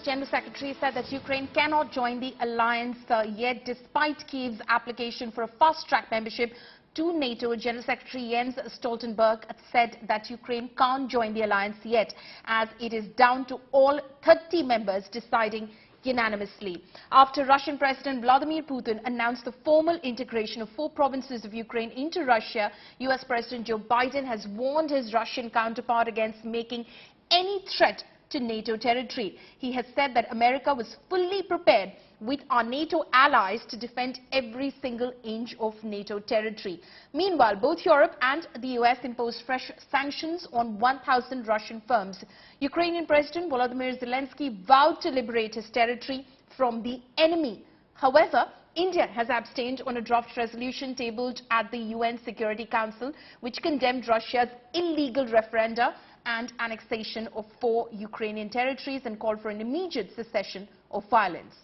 General Secretary said that Ukraine cannot join the alliance yet, despite Kyiv's application for a fast-track membership to NATO. General Secretary Jens Stoltenberg said that Ukraine can't join the alliance yet, as it is down to all 30 members deciding unanimously. After Russian President Vladimir Putin announced the formal integration of 4 provinces of Ukraine into Russia, US President Joe Biden has warned his Russian counterpart against making any threat to NATO territory. He has said that America was fully prepared with our NATO allies to defend every single inch of NATO territory. Meanwhile, both Europe and the US imposed fresh sanctions on 1,000 Russian firms. Ukrainian President Volodymyr Zelensky vowed to liberate his territory from the enemy. However, India has abstained on a draft resolution tabled at the UN Security Council, which condemned Russia's illegal referenda and annexation of 4 Ukrainian territories and called for an immediate cessation of violence.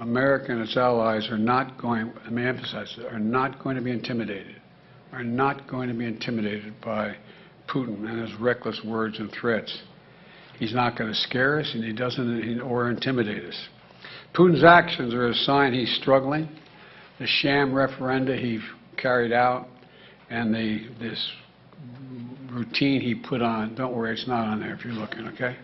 America and its allies are not going, let me emphasize, are not going to be intimidated, by Putin and his reckless words and threats. He's not going to scare us, and he doesn't, or intimidate us. Putin's actions are a sign he's struggling. The sham referenda he carried out and this routine he put on, don't worry, it's not on there if you're looking, okay?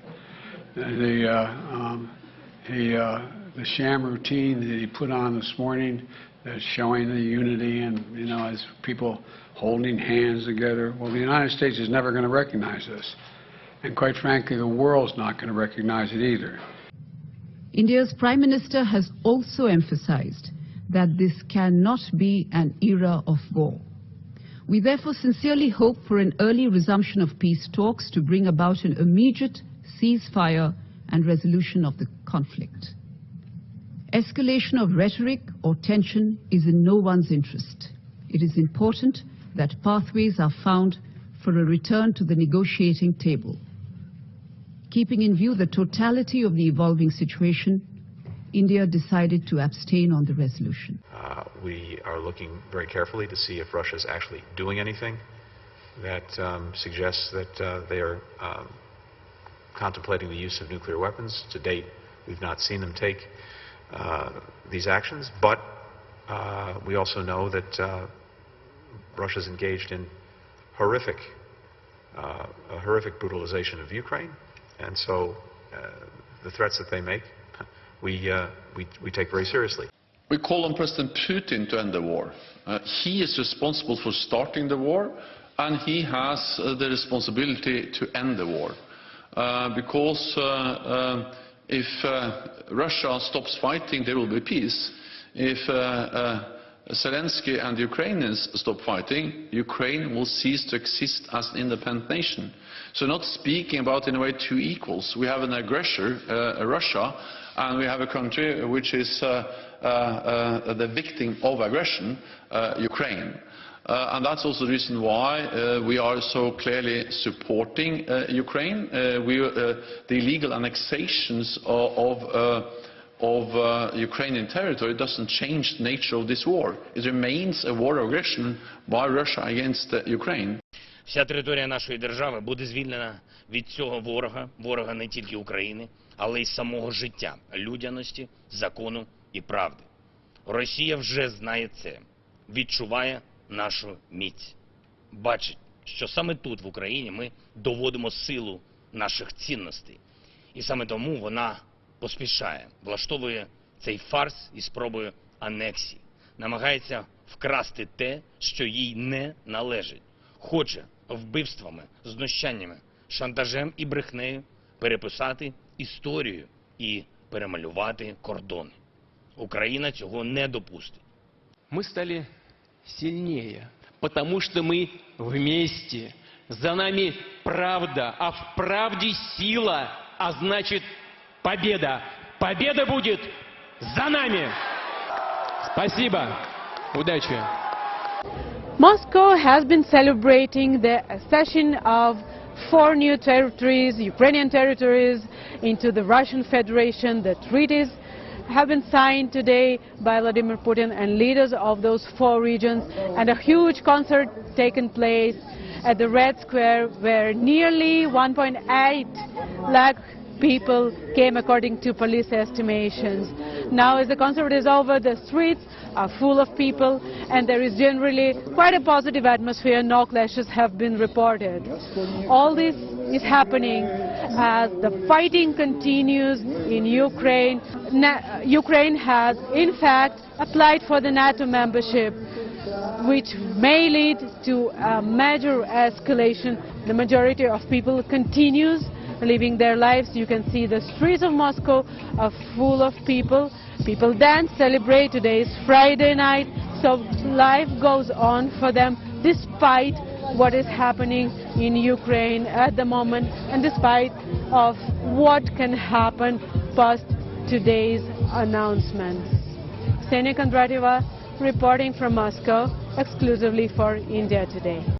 The sham routine that he put on this morning, that's showing the unity and, you know, as people holding hands together. Well, the United States is never going to recognize this. And quite frankly, the world's not going to recognize it either. India's Prime Minister has also emphasized that this cannot be an era of war. We therefore sincerely hope for an early resumption of peace talks to bring about an immediate ceasefire and resolution of the conflict. Escalation of rhetoric or tension is in no one's interest. It is important that pathways are found for a return to the negotiating table. Keeping in view the totality of the evolving situation, India decided to abstain on the resolution. We are looking very carefully to see if Russia is actually doing anything that suggests that they are contemplating the use of nuclear weapons. To date, we've not seen them take these actions, but we also know that Russia is engaged in horrific brutalization of Ukraine, and so the threats that they make, we take very seriously. We call on President Putin to end the war. He is responsible for starting the war, and he has the responsibility to end the war. Because if Russia stops fighting, there will be peace. If Zelensky and the Ukrainians stop fighting, Ukraine will cease to exist as an independent nation. So not speaking about, in a way, 2 equals. We have an aggressor, Russia, and we have a country which is the victim of aggression, Ukraine. And that's also the reason why we are so clearly supporting Ukraine. The illegal annexations of Ukrainian territory doesn't change the nature of this war. It remains a war of aggression by Russia against Ukraine. Вся територія нашої держави буде звільнена від цього ворога не тільки України, але й самого життя, людяності, закону і правди. Росія вже знає це, відчуває нашу міць. Бачить, що саме тут, в Україні, ми доводимо силу наших цінностей. І саме тому вона поспішає, влаштовує цей фарс із спробою анексії, намагається вкрасти те, що їй не належить. Хоче вбивствами, знущаннями, шантажем і брехнею переписати історію і перемалювати кордони. Україна цього не допустить. Мы стали сильнее, потому что мы вместе. За нами правда, а в правде сила, а значит победа. Победа будет за нами! Спасибо. Удачи. Moscow has been celebrating the accession of 4 new territories, Ukrainian territories, into the Russian Federation. The treaties have been signed today by Vladimir Putin and leaders of those 4 regions, and a huge concert taken place at the Red Square, where nearly 1.8 lakh people came according to police estimations. Now as the concert is over, the streets are full of people and there is generally quite a positive atmosphere. No clashes have been reported. All this is happening as the fighting continues in Ukraine. Ukraine has in fact applied for the Nato membership, which may lead to a major escalation. The majority of people continues living their lives. You can see the streets of Moscow are full of people. People dance, celebrate. Today is Friday night, so life goes on for them despite what is happening in Ukraine at the moment and despite of what can happen post today's announcements. Ksenia Kondratova reporting from Moscow exclusively for India Today.